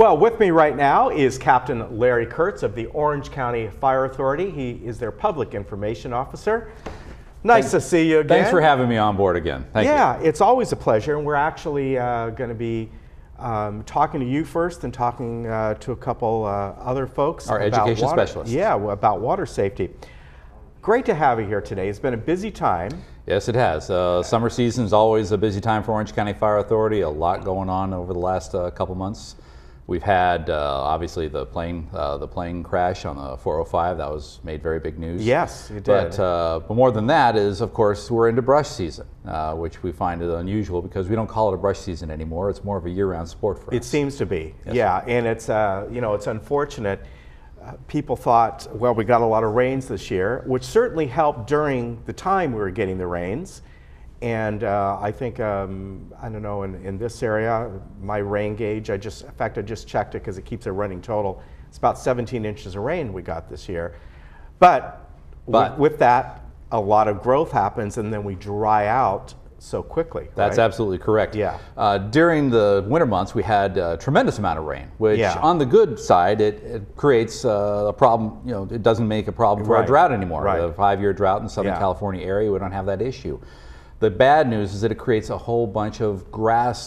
Well, with me right now is Captain Larry Kurtz of the Orange County Fire Authority. He is their public information officer. Nice to see you again. Thanks for having me on board again. Thank you. Yeah, it's always a pleasure, and we're actually going to be talking to you first and talking to a couple other folks. Our about education water. specialists. Yeah, about water safety. Great to have you here today. It's been a busy time. Yes, it has. Summer season is always a busy time for Orange County Fire Authority. A lot going on over the last couple months. We've had obviously the plane crash on the 405. That was made very big news. Yes, it did. But more than that is, of course, we're into brush season, which we find is unusual because we don't call it a brush season anymore. It's more of a year-round sport for us. It seems to be. Yes, yeah, sir. and it's it's unfortunate. People thought, well, we got a lot of rains this year, which certainly helped during the time we were getting the rains. And I think, I don't know, in this area, my rain gauge, in fact, I just checked it because it keeps a running total. It's about 17 inches of rain we got this year. But with that, a lot of growth happens and then we dry out so quickly. That's right? absolutely correct. Yeah. During the winter months, we had a tremendous amount of rain, which on the good side, it creates a problem. You know, it doesn't make a problem for a drought anymore. Right. The 5-year drought in the Southern California area, we don't have that issue. The bad news is that it creates a whole bunch of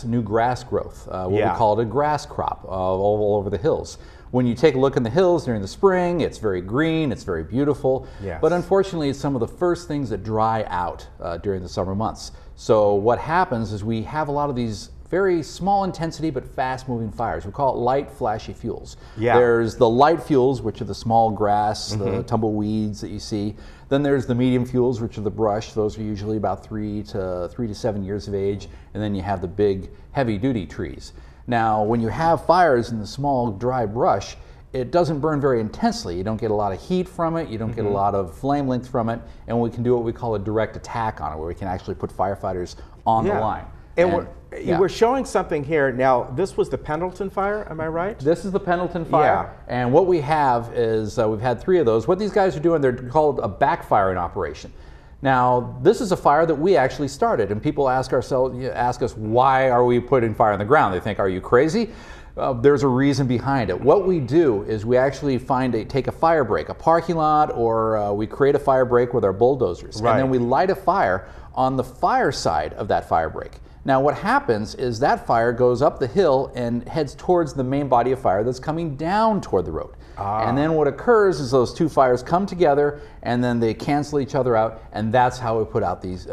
new grass growth, what we call it a grass crop all over the hills. When you take a look in the hills during the spring, it's very green, it's very beautiful, but unfortunately it's some of the first things that dry out during the summer months. So what happens is we have a lot of these very small intensity but fast moving fires. We call it light flashy fuels. Yeah. There's the light fuels, which are the small grass, the tumbleweeds that you see. Then there's the medium fuels, which are the brush. Those are usually about 3 to 7 years of age. And then you have the big heavy duty trees. Now when you have fires in the small dry brush, it doesn't burn very intensely. You don't get a lot of heat from it. You don't get a lot of flame length from it. And we can do what we call a direct attack on it, where we can actually put firefighters on the line. And we're showing something here. Now, this was the Pendleton fire, am I right? This is the Pendleton fire. And what we have is, we've had 3 of those. What these guys are doing, they're called a backfiring operation. Now, this is a fire that we actually started, and people ask us, why are we putting fire on the ground? They think, are you crazy? There's a reason behind it. What we do is we actually take a fire break, a parking lot, or we create a fire break with our bulldozers. And then we light a fire on the fire side of that fire break. Now what happens is that fire goes up the hill and heads towards the main body of fire that's coming down toward the road. And then what occurs is those 2 fires come together and then they cancel each other out, and that's how we put out these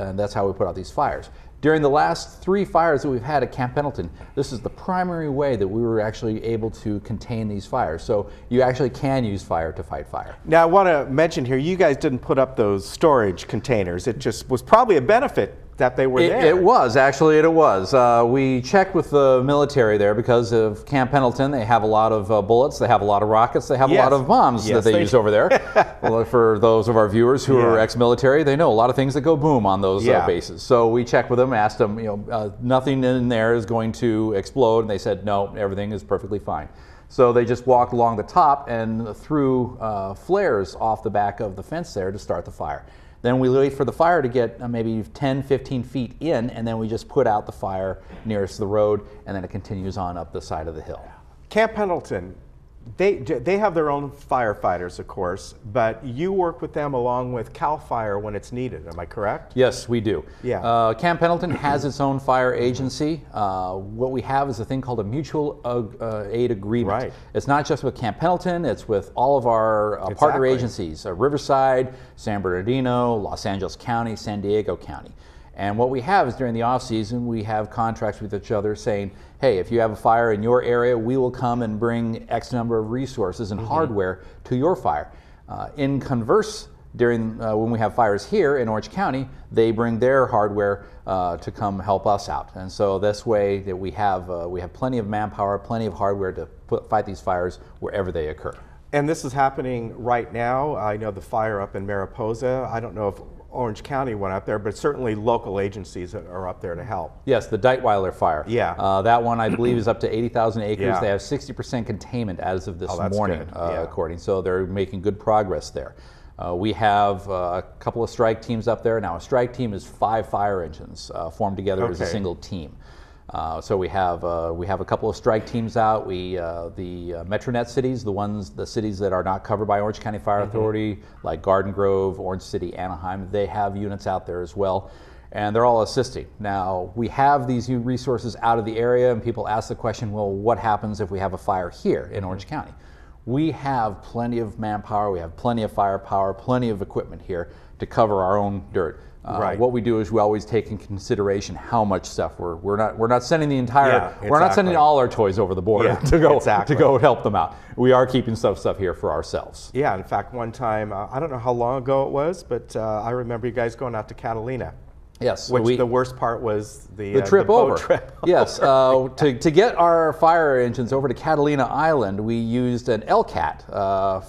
fires. During the last 3 fires that we've had at Camp Pendleton, this is the primary way that we were actually able to contain these fires. So you actually can use fire to fight fire. Now I want to mention here, you guys didn't put up those storage containers. It just was probably a benefit that they were there. It was, actually, it was. We checked with the military there because of Camp Pendleton. They have a lot of bullets, they have a lot of rockets, they have a lot of bombs that they use over there. Well, for those of our viewers who are ex-military, they know a lot of things that go boom on those bases. So we checked with them, asked them, nothing in there is going to explode, and they said, no, everything is perfectly fine. So they just walked along the top and threw flares off the back of the fence there to start the fire. Then we wait for the fire to get maybe 10, 15 feet in, and then we just put out the fire nearest the road, and then it continues on up the side of the hill. Camp Pendleton, they have their own firefighters, of course, but you work with them along with CAL FIRE when it's needed. Am I correct? Yes, we do. Yeah. Camp Pendleton has its own fire agency. What we have is a thing called a mutual aid agreement. Right. It's not just with Camp Pendleton, it's with all of our partner agencies, Riverside, San Bernardino, Los Angeles County, San Diego County. And what we have is during the off season, we have contracts with each other saying, hey, if you have a fire in your area, we will come and bring X number of resources and hardware to your fire. In converse, during when we have fires here in Orange County, they bring their hardware to come help us out. And so this way that we have plenty of manpower, plenty of hardware to fight these fires wherever they occur. And this is happening right now. I know the fire up in Mariposa. I don't know if Orange County went up there, but certainly local agencies are up there to help. Yes, the Deitweiler fire. Yeah. That one I believe is up to 80,000 acres. They have 60% containment as of this morning, according. So they're making good progress there. We have a couple of strike teams up there. Now a strike team is 5 fire engines formed together as a single team. So we have a couple of strike teams out. The Metronet cities, the cities that are not covered by Orange County Fire Authority, like Garden Grove, Orange City, Anaheim, they have units out there as well, and they're all assisting. Now we have these resources out of the area, and people ask the question, well, what happens if we have a fire here in Orange County? We have plenty of manpower, we have plenty of firepower, plenty of equipment here to cover our own dirt. Right. What we do is we always take in consideration how much stuff we're not sending the entire, Yeah, exactly. we're not sending all our toys over the border to go help them out. We are keeping stuff here for ourselves. Yeah, in fact, one time, I don't know how long ago it was, but I remember you guys going out to Catalina. Yes. Which the worst part was the trip boat over. Trip. Yes. To get our fire engines over to Catalina Island, we used an LCAT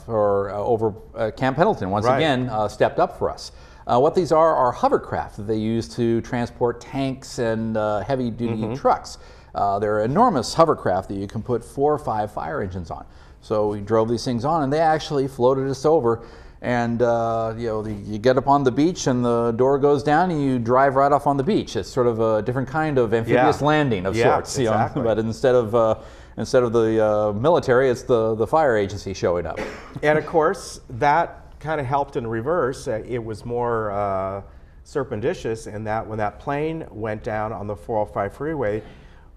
over Camp Pendleton. Once again, stepped up for us. What these are hovercraft that they use to transport tanks and heavy-duty trucks. They're enormous hovercraft that you can put 4 or 5 fire engines on. So we drove these things on, and they actually floated us over. And you get up on the beach, and the door goes down, and you drive right off on the beach. It's sort of a different kind of amphibious landing of sorts. Exactly. But instead of the military, it's the fire agency showing up. And of course, that kind of helped in reverse. It was more serpentitious in that when that plane went down on the 405 freeway,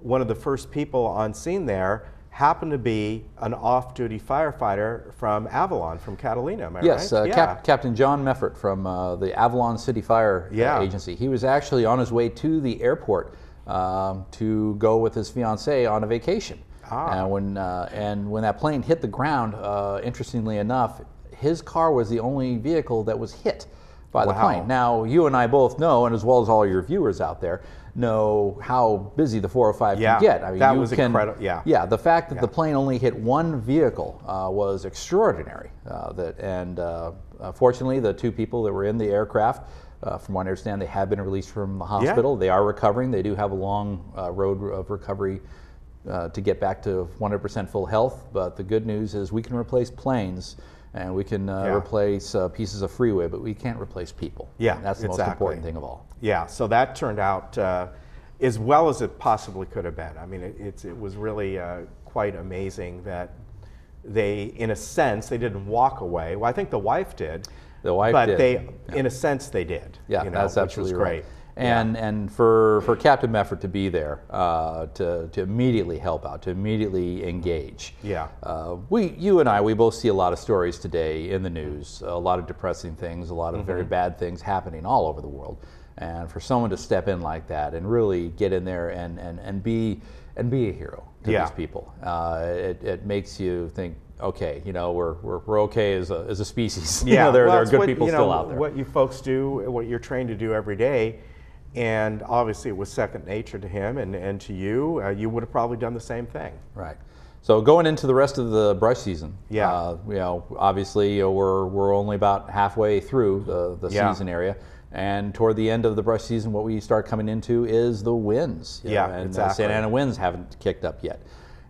one of the first people on scene there happened to be an off-duty firefighter from Avalon, from Catalina, am I yes, right? Captain John Meffert from the Avalon City Fire Agency. He was actually on his way to the airport to go with his fiancée on a vacation. And when that plane hit the ground, interestingly enough, his car was the only vehicle that was hit by the plane. Now, you and I both know, and as well as all your viewers out there, know how busy the 405 can get. I mean, that was incredible. Yeah, the fact that the plane only hit one vehicle was extraordinary. Fortunately, the 2 people that were in the aircraft, from what I understand, they have been released from the hospital. They are recovering. They do have a long road of recovery to get back to 100% full health. But the good news is we can replace planes, and we can replace pieces of freeway, but we can't replace people. Yeah, and that's the most important thing of all. Yeah, so that turned out as well as it possibly could have been. I mean, it was really quite amazing that they, in a sense, they didn't walk away. Well, I think the wife did. The wife did. But in a sense, they did. Yeah, that's absolutely great. Right. And for Captain Meffert to be there, to immediately help out, to immediately engage. Yeah. You and I, we both see a lot of stories today in the news, a lot of depressing things, a lot of very bad things happening all over the world. And for someone to step in like that and really get in there and be a hero to these people, it makes you think, okay, we're okay as a species. Yeah, there are good people still out there. What you folks do, what you're trained to do every day, and obviously it was second nature to him and to you. You would have probably done the same thing. Right. So going into the rest of the brush season, obviously we're only about halfway through the season area. And toward the end of the brush season, what we start coming into is the winds. And Santa Ana winds haven't kicked up yet.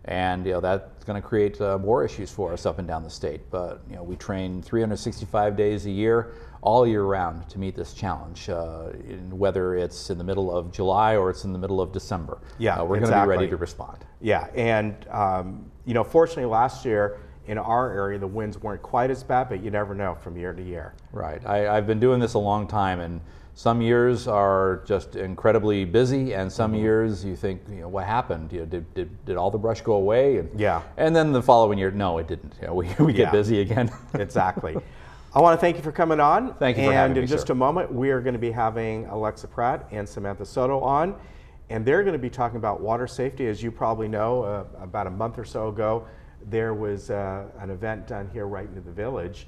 And that's going to create more issues for us up and down the state. But we train 365 days a year, all year round, to meet this challenge. Whether it's in the middle of July or it's in the middle of December, we're going to be ready to respond. Yeah, and fortunately last year in our area the winds weren't quite as bad, but you never know from year to year. Right. I've been doing this a long time, and some years are just incredibly busy, and some years you think, what happened? Did all the brush go away? And then the following year, no, it didn't. We get busy again. Exactly. I want to thank you for coming on. Thank you for having me, And in just a moment, we are going to be having Alexa Pratt and Samantha Soto on, and they're going to be talking about water safety. As you probably know, about a month or so ago, there was an event done here right into the village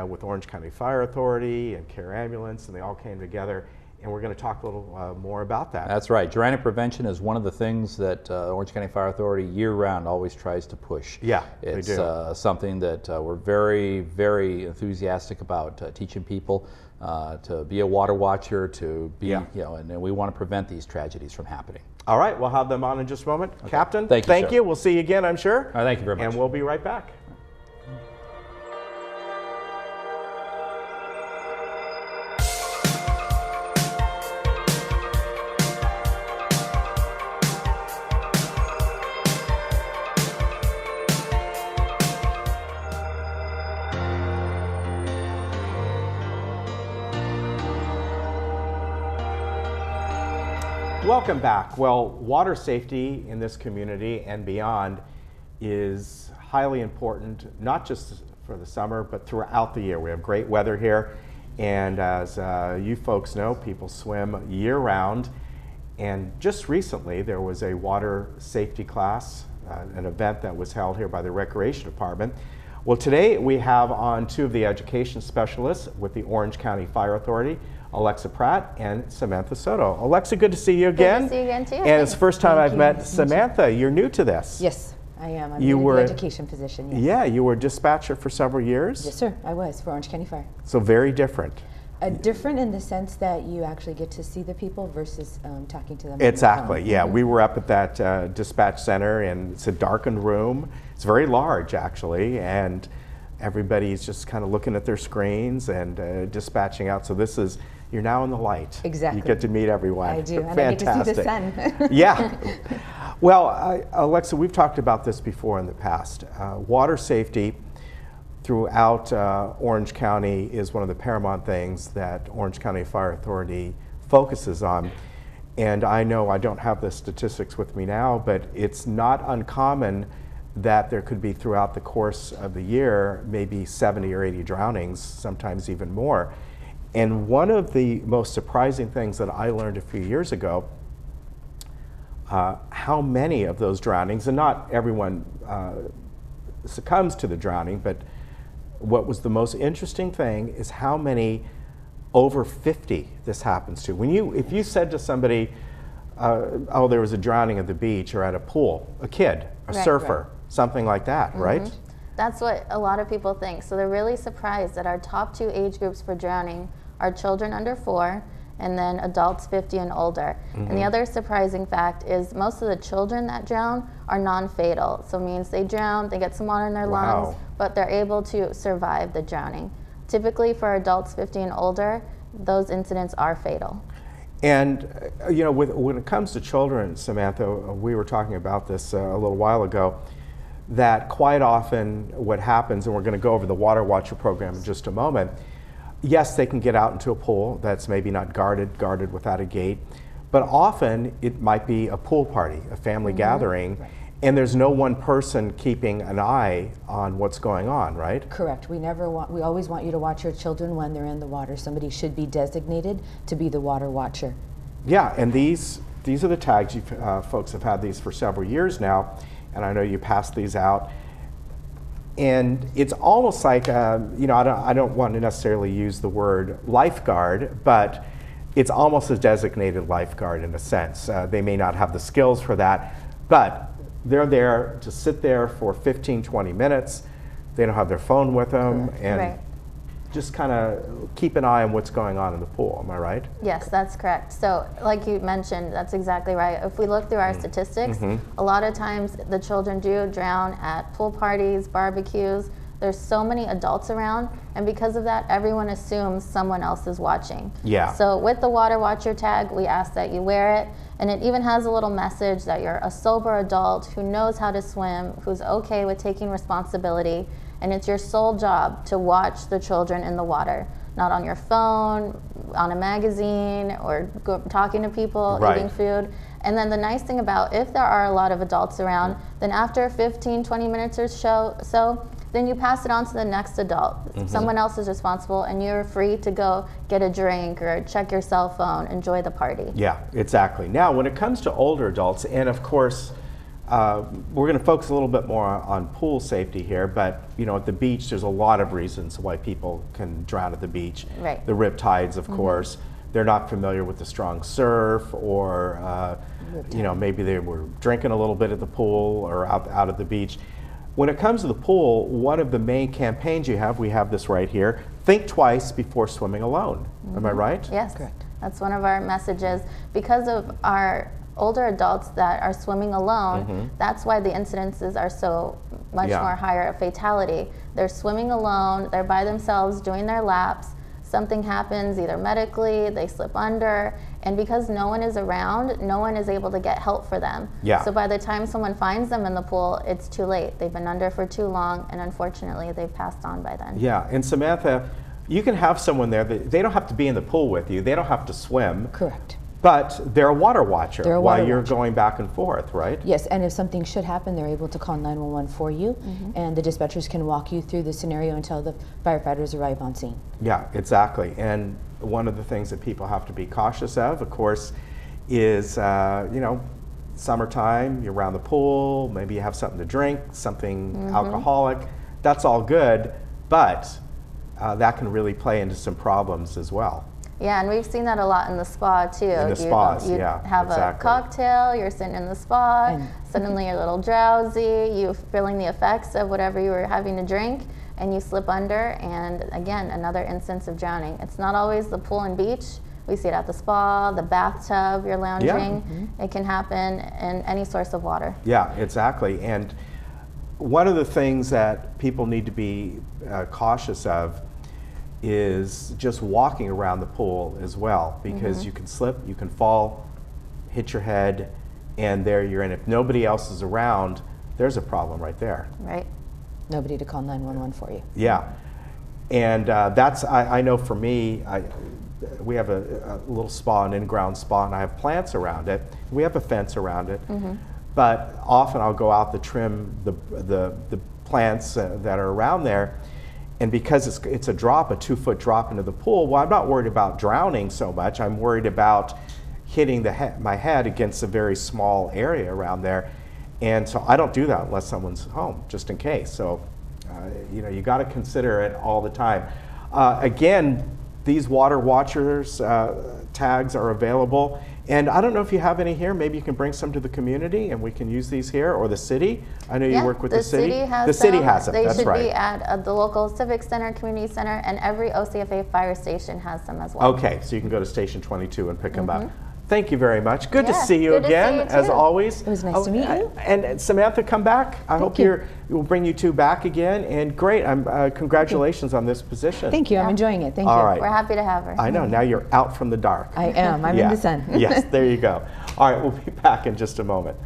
with Orange County Fire Authority and Care Ambulance, and they all came together, and we're going to talk a little more about that. That's right. Drowning prevention is one of the things that Orange County Fire Authority year-round always tries to push. Yeah, it's they do. Something that we're very, very enthusiastic about teaching people to be a water watcher, to be, and we want to prevent these tragedies from happening. All right, we'll have them on in just a moment. Okay. Captain, thank you. We'll see you again, I'm sure. All right, thank you very much. And we'll be right back. Welcome back. Well, water safety in this community and beyond is highly important, not just for the summer, but throughout the year. We have great weather here, and as you folks know, people swim year-round. And just recently, there was a water safety class, an event that was held here by the Recreation Department. Well, today we have on two of the education specialists with the Orange County Fire Authority, Alexa Pratt and Samantha Soto. Alexa, good to see you again. Good to see you again, too. And it's the first time I've met Samantha. You're new to this. Yes, I am. I'm in the education position. Yes. Yeah, you were dispatcher for several years. Yes, sir. I was for Orange County Fire. So very different. Different in the sense that you actually get to see the people versus talking to them. Exactly. Yeah, we were up at that dispatch center, and it's a darkened room. It's very large, actually, and everybody's just kind of looking at their screens and dispatching out. So this is, you're now in the light. Exactly. You get to meet everyone. I do, and Fantastic. I get to see the sun. Yeah. Well, Alexa, we've talked about this before in the past. Water safety throughout Orange County is one of the paramount things that Orange County Fire Authority focuses on. And I know I don't have the statistics with me now, but it's not uncommon that there could be throughout the course of the year maybe 70 or 80 drownings, sometimes even more. And one of the most surprising things that I learned a few years ago, how many of those drownings, and not everyone succumbs to the drowning, but what was the most interesting thing is how many over 50 this happens to. If you said to somebody, oh, there was a drowning at the beach or at a pool, a kid, a surfer, something like that, right? That's what a lot of people think. So they're really surprised that our top two age groups for drowning are children under 4 and then adults 50 and older. And the other surprising fact is most of the children that drown are non-fatal. So it means they drown, they get some water in their lungs, but they're able to survive the drowning. Typically for adults 50 and older, those incidents are fatal. And you know, when it comes to children, Samantha, we were talking about this a little while ago, that quite often what happens, and we're going to go over the Water Watcher program in just a moment, yes, they can get out into a pool that's maybe not guarded without a gate, but often it might be a pool party, a family gathering, and there's no one person keeping an eye on what's going on, right? Correct. We always want you to watch your children when they're in the water. Somebody should be designated to be the water watcher. Yeah, and these are the tags. You folks have had these for several years now, and I know you passed these out. And it's almost like, you know, I don't want to necessarily use the word lifeguard, but it's almost a designated lifeguard in a sense. They may not have the skills for that, but they're there to sit there for 15, 20 minutes. They don't have their phone with them, and just kind of keep an eye on what's going on in the pool. Am I right? Yes, that's correct. So like you mentioned, that's exactly right. If we look through our statistics, a lot of times the children do drown at pool parties, barbecues. There's so many adults around, and because of that, everyone assumes someone else is watching. Yeah. So with the Water Watcher tag, we ask that you wear it, and it even has a little message that you're a sober adult who knows how to swim, who's okay with taking responsibility, and it's your sole job to watch the children in the water, not on your phone, on a magazine, or talking to people, eating food. And then the nice thing about, if there are a lot of adults around, then after 15, 20 minutes or so, then you pass it on to the next adult. Someone else is responsible, and you're free to go get a drink or check your cell phone, enjoy the party. Yeah, exactly. Now, when it comes to older adults, and of course, we're going to focus a little bit more on pool safety here, but you know, at the beach, there's a lot of reasons why people can drown at the beach. Right. The rip tides, of course. They're not familiar with the strong surf, or you know, maybe they were drinking a little bit at the pool or out at the beach. When it comes to the pool, one of the main campaigns we have this right here, think twice before swimming alone. Am I right? Yes, correct. That's one of our messages. Because of our older adults that are swimming alone, that's why the incidences are so much more higher of fatality. They're swimming alone, they're by themselves doing their laps, something happens either medically, they slip under, and because no one is around, no one is able to get help for them. Yeah. So by the time someone finds them in the pool, it's too late. They've been under for too long, and unfortunately, they've passed on by then. Yeah, and Samantha, you can have someone there that they don't have to be in the pool with you, they don't have to swim. Correct. But they're a water watcher They're a while water you're watcher. going back and forth, right? Yes, and if something should happen, they're able to call 911 for you, and the dispatchers can walk you through the scenario until the firefighters arrive on scene. Yeah, exactly. And one of the things that people have to be cautious of course, is, you know, summertime, you're around the pool, maybe you have something to drink, something alcoholic. That's all good, but that can really play into some problems as well. Yeah, and we've seen that a lot in the spa too. In the spas, you yeah, have exactly. a cocktail, you're sitting in the spa, And- suddenly you're a little drowsy, you're feeling the effects of whatever you were having to drink, and you slip under, and again, another instance of drowning. It's not always the pool and beach. We see it at the spa, the bathtub, you're lounging. It can happen in any source of water. Yeah, exactly. And one of the things that people need to be cautious of is just walking around the pool as well, because you can slip, you can fall, hit your head, and there you're in. If nobody else is around, there's a problem right there. Right. Nobody to call 911 for you. Yeah. And that's, I know for me, we have a little spa, an in-ground spa, and I have plants around it. We have a fence around it. But often I'll go out to trim the plants that are around there. And because it's a drop, a 2-foot drop into the pool, well, I'm not worried about drowning so much. I'm worried about hitting my head against a very small area around there. And so I don't do that unless someone's home, just in case. So, you know, you got to consider it all the time. Again, these water watchers tags are available. And I don't know if you have any here. Maybe you can bring some to the community and we can use these here, or the city. I know you work with the city. The city has them. That's right. They should be at the local civic center, community center, and every OCFA fire station has them as well. Okay, so you can go to Station 22 and pick them up. Thank you very much. Good to Yeah, see you good to see again, you as too. always. It was nice to meet you. And Samantha, come back. I hope we'll bring you two back again. And great, congratulations on this position. Thank you. I'm enjoying it. Thank you. All right. We're happy to have her. I know, now you're out from the dark. I am. I'm in the sun. Yes, there you go. All right, we'll be back in just a moment.